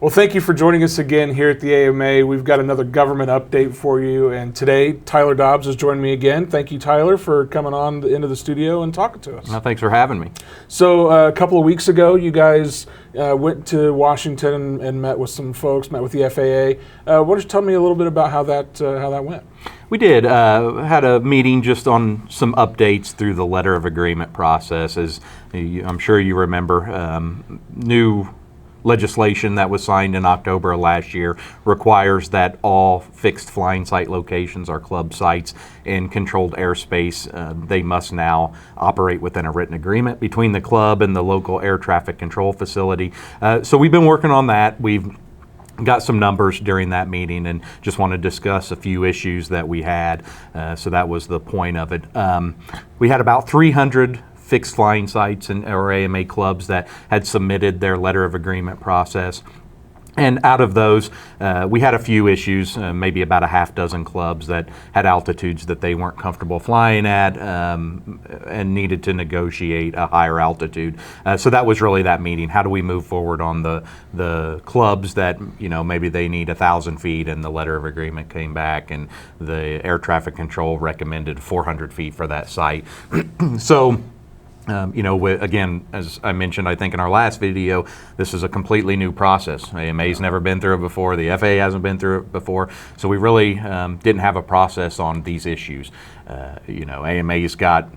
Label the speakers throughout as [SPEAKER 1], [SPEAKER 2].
[SPEAKER 1] Well, thank you for joining us again here at the AMA. We've got another government update for you, and today Tyler Dobbs has joined me again. Thank you, Tyler, for coming on into the studio and talking to us.
[SPEAKER 2] Well, thanks for having me.
[SPEAKER 1] So a couple of weeks ago, you guys went to Washington and met with some folks, met with the FAA. Why don't you tell me a little bit about how that went?
[SPEAKER 2] We did. Had a meeting just on some updates through the letter of agreement process. As I'm sure you remember, new legislation that was signed in October of last year requires that all fixed flying site locations are club sites in controlled airspace. They must now operate within a written agreement between the club and the local air traffic control facility. So we've been working on that. We've got some numbers during that meeting and just want to discuss a few issues that we had. So that was the point of it. We had about 300 fixed flying sites or AMA clubs that had submitted their letter of agreement process. And out of those, we had a few issues, maybe about a half dozen clubs that had altitudes that they weren't comfortable flying at and needed to negotiate a higher altitude. So that was really that meeting. How do we move forward on the clubs that, maybe they need 1,000 feet and the letter of agreement came back and the air traffic control recommended 400 feet for that site. So, again, as I mentioned, I think in our last video, this is a completely new process. AMA's never been through it before. The FAA hasn't been through it before. So we really didn't have a process on these issues. AMA's got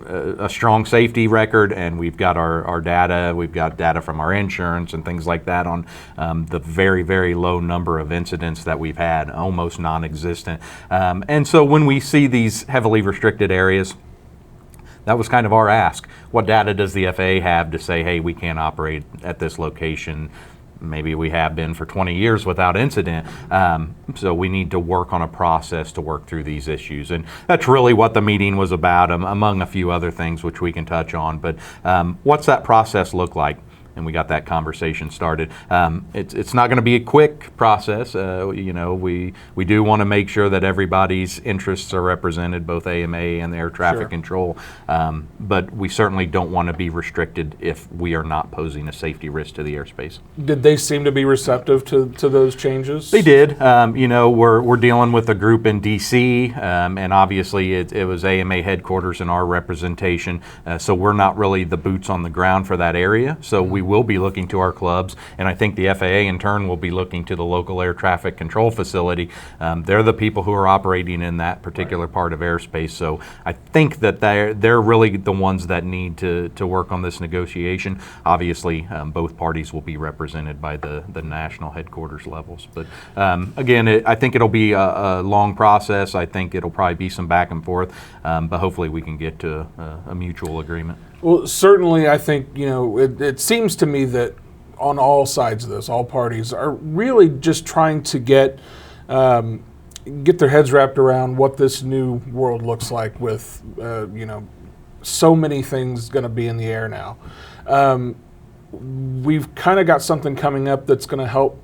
[SPEAKER 2] a strong safety record, and we've got our data. We've got data from our insurance and things like that on the very, very low number of incidents that we've had, almost non-existent. And so when we see these heavily restricted areas, that was kind of our ask. What data does the FAA have to say, hey, we can't operate at this location? Maybe we have been for 20 years without incident. So we need to work on a process to work through these issues. And that's really what the meeting was about, among a few other things which we can touch on. But what's that process look like? And we got that conversation started. It's not going to be a quick process. We do want to make sure that everybody's interests are represented, both AMA and the air traffic control. But we certainly don't want to be restricted if we are not posing a safety risk to the airspace.
[SPEAKER 1] Did they seem to be receptive to those changes?
[SPEAKER 2] They did. We're dealing with a group in DC, and obviously it was AMA headquarters and our representation. So we're not really the boots on the ground for that area. So we will be looking to our clubs, and I think the FAA in turn will be looking to the local air traffic control facility. They're the people who are operating in that particular part of airspace. So I think that they're really the ones that need to work on this negotiation. Obviously, both parties will be represented by the national headquarters levels. But again, I think it'll be a long process. I think it'll probably be some back and forth, but hopefully we can get to a mutual agreement.
[SPEAKER 1] Well, certainly, I think, it seems to me that on all sides of this, all parties are really just trying to get their heads wrapped around what this new world looks like with, so many things going to be in the air now. We've kind of got something coming up that's going to help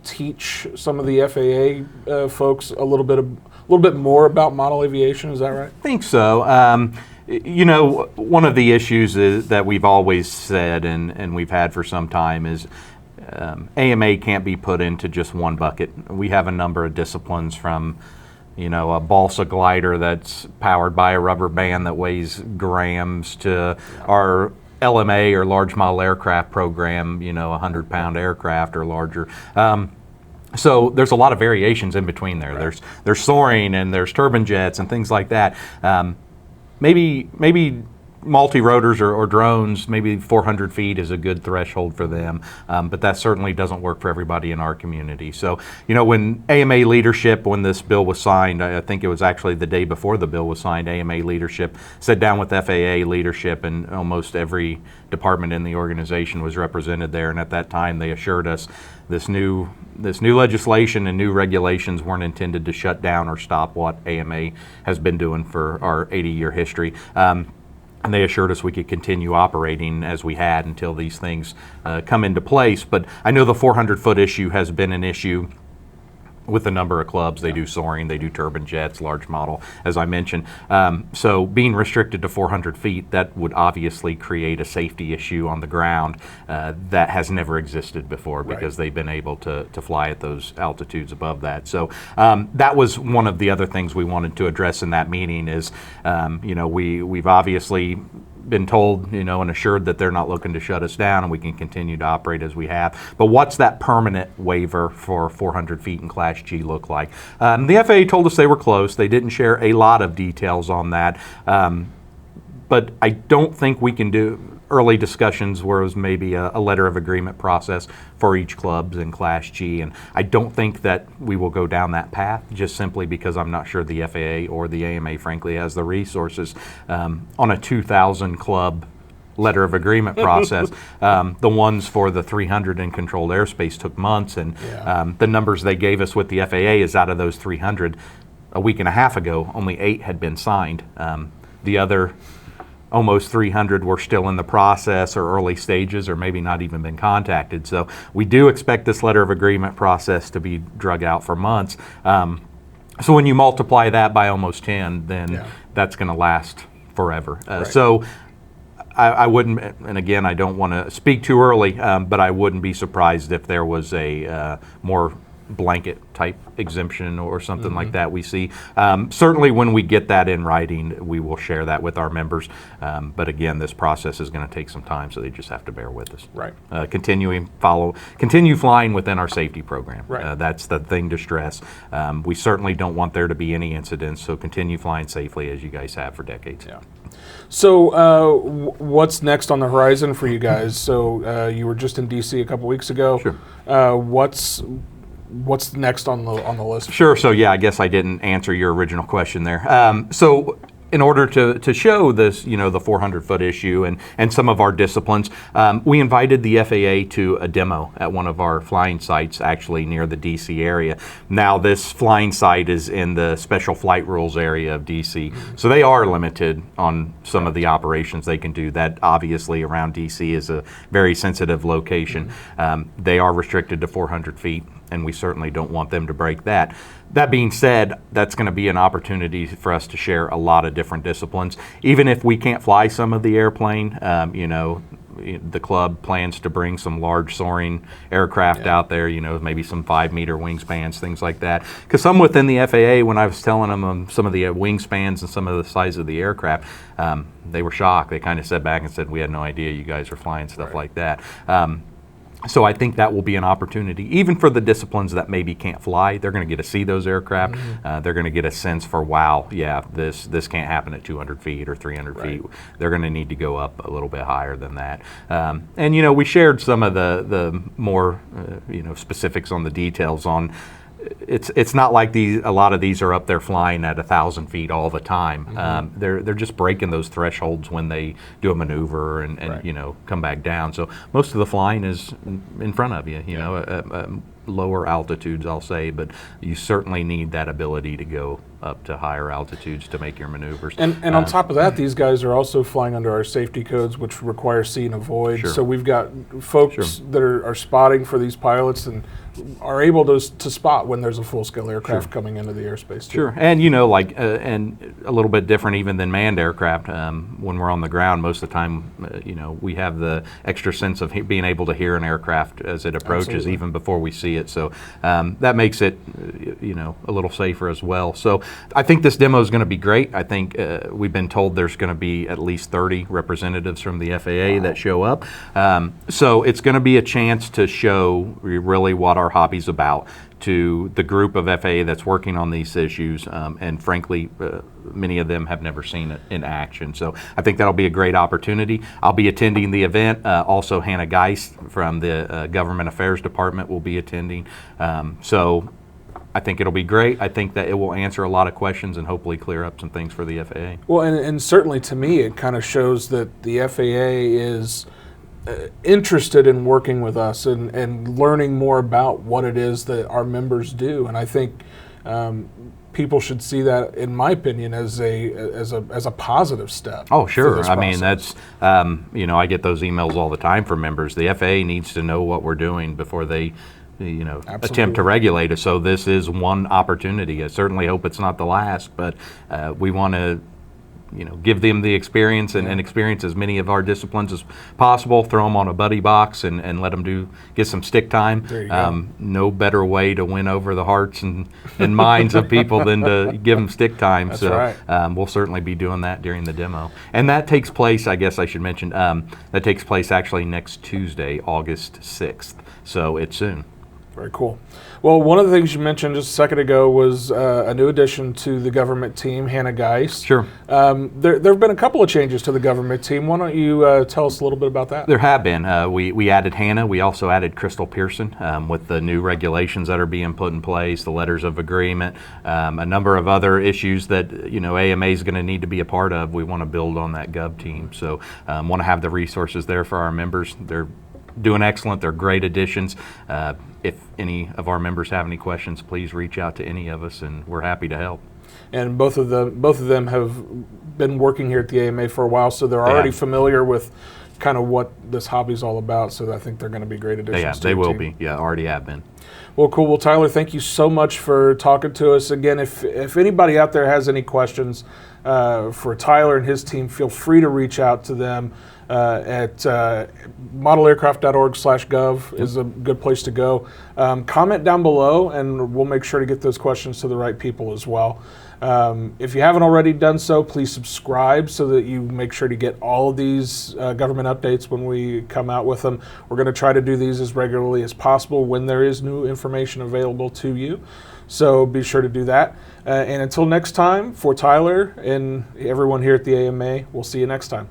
[SPEAKER 1] teach some of the FAA folks a little bit more about model aviation. Is that right?
[SPEAKER 2] I think so. One of the issues that we've always said and we've had for some time is AMA can't be put into just one bucket. We have a number of disciplines from, a balsa glider that's powered by a rubber band that weighs grams to our LMA or large model aircraft program, 100-pound aircraft or larger. So there's a lot of variations in between there. Right. There's soaring and there's turbine jets and things like that. Maybe multi-rotors or drones, maybe 400 feet is a good threshold for them, but that certainly doesn't work for everybody in our community. So, when AMA leadership, when this bill was signed, I think it was actually the day before the bill was signed, AMA leadership sat down with FAA leadership, and almost every department in the organization was represented there. And at that time, they assured us this new legislation and new regulations weren't intended to shut down or stop what AMA has been doing for our 80-year history. And they assured us we could continue operating as we had until these things come into place. But I know the 400-foot issue has been an issue with a number of clubs. They do soaring, they do turbine jets, large model, as I mentioned. So being restricted to 400 feet, that would obviously create a safety issue on the ground that has never existed before, because they've been able to fly at those altitudes above that. So that was one of the other things we wanted to address in that meeting is, we've obviously been told, and assured that they're not looking to shut us down and we can continue to operate as we have. But what's that permanent waiver for 400 feet in Class G look like? The FAA told us they were close. They didn't share a lot of details on that. But I don't think we can do early discussions where it was maybe a letter of agreement process for each clubs in Class G, and I don't think that we will go down that path, just simply because I'm not sure the FAA or the AMA, frankly, has the resources on a 2,000 club letter of agreement process. The ones for the 300 in controlled airspace took months, and the numbers they gave us with the FAA is out of those 300, a week and a half ago, only 8 had been signed. The other almost 300 were still in the process or early stages, or maybe not even been contacted. So we do expect this letter of agreement process to be drug out for months. So when you multiply that by almost 10, then that's going to last forever. So I wouldn't, and again, I don't want to speak too early, but I wouldn't be surprised if there was a more blanket type exemption or something like that we see. Certainly when we get that in writing, we will share that with our members. But again, this process is going to take some time, so they just have to bear with us. Continue flying within our safety program. That's the thing to stress. We certainly don't want there to be any incidents, so continue flying safely as you guys have for decades.
[SPEAKER 1] So what's next on the horizon for you guys? So you were just in DC a couple weeks ago. What's next on the list?
[SPEAKER 2] Sure. So I guess I didn't answer your original question there. So in order to show this, the 400-foot issue and some of our disciplines, we invited the FAA to a demo at one of our flying sites, actually near the DC area. Now, this flying site is in the special flight rules area of DC, so they are limited on some of the operations they can do. That obviously around DC is a very sensitive location. They are restricted to 400 feet, and we certainly don't want them to break that. That being said, that's going to be an opportunity for us to share a lot of different disciplines. Even if we can't fly some of the airplane, the club plans to bring some large soaring aircraft out there, maybe some 5-meter wingspans, things like that. Because some within the FAA, when I was telling them some of the wingspans and some of the size of the aircraft, they were shocked. They kind of sat back and said, we had no idea you guys were flying stuff like that. So I think that will be an opportunity, even for the disciplines that maybe can't fly. They're going to get to see those aircraft. They're going to get a sense for, wow, this can't happen at 200 feet or 300 feet. They're going to need to go up a little bit higher than that. And we shared some of the more specifics on the details on. It's not like a lot of these are up there flying at 1,000 feet all the time. They're just breaking those thresholds when they do a maneuver and come back down. So most of the flying is in front of you. Lower altitudes, I'll say, but you certainly need that ability to go up to higher altitudes to make your maneuvers.
[SPEAKER 1] And on top of that, these guys are also flying under our safety codes, which require see and avoid. So we've got folks that are spotting for these pilots and are able to spot when there's a full-scale aircraft coming into the airspace too.
[SPEAKER 2] And and a little bit different even than manned aircraft. When we're on the ground, most of the time, we have the extra sense of being able to hear an aircraft as it approaches, even before we see it. So that makes it, a little safer as well. So I think this demo is going to be great. I think we've been told there's going to be at least 30 representatives from the FAA that show up. So it's going to be a chance to show really what our hobby's about to the group of FAA that's working on these issues, and frankly, many of them have never seen it in action. So I think that'll be a great opportunity. I'll be attending the event. Also, Hannah Geist from the Government Affairs Department will be attending. So I think it'll be great. I think that it will answer a lot of questions and hopefully clear up some things for the FAA.
[SPEAKER 1] Well, and certainly to me, it kind of shows that the FAA is interested in working with us and learning more about what it is that our members do. And I think people should see that, in my opinion, as a positive step.
[SPEAKER 2] Oh, sure. I mean, that's I get those emails all the time from members. The FAA needs to know what we're doing before they attempt to regulate us. So this is one opportunity. I certainly hope it's not the last, but we want to give them the experience and experience as many of our disciplines as possible, throw them on a buddy box and let them get some stick time.
[SPEAKER 1] There you go.
[SPEAKER 2] No better way to win over the hearts and minds of people than to give them stick time.
[SPEAKER 1] That's
[SPEAKER 2] so
[SPEAKER 1] right.
[SPEAKER 2] We'll certainly be doing that during the demo. And that takes place, I guess I should mention, that takes place actually next Tuesday, August 6th. So it's soon.
[SPEAKER 1] Very cool. Well, one of the things you mentioned just a second ago was a new addition to the government team, Hannah Geis.
[SPEAKER 2] Sure.
[SPEAKER 1] There have been a couple of changes to the government team. Why don't you tell us a little bit about that?
[SPEAKER 2] There have been. We added Hannah. We also added Crystal Pearson with the new regulations that are being put in place, the letters of agreement, a number of other issues that AMA is going to need to be a part of. We want to build on that Gov team. So want to have the resources there for our members. They're doing excellent. They're great additions. If any of our members have any questions, please reach out to any of us, and we're happy to help.
[SPEAKER 1] And both of them have been working here at the AMA for a while, so they're already familiar with kind of what this hobby is all about. So I think they're going to be great additions.
[SPEAKER 2] They will be. Yeah, already have been.
[SPEAKER 1] Well, cool. Well, Tyler, thank you so much for talking to us. Again, if anybody out there has any questions for Tyler and his team, feel free to reach out to them at modelaircraft.org/gov is a good place to go. Comment down below, and we'll make sure to get those questions to the right people as well. If you haven't already done so, please subscribe so that you make sure to get all of these government updates when we come out with them. We're going to try to do these as regularly as possible when there is new information available to you. So be sure to do that. And until next time, for Tyler and everyone here at the AMA, we'll see you next time.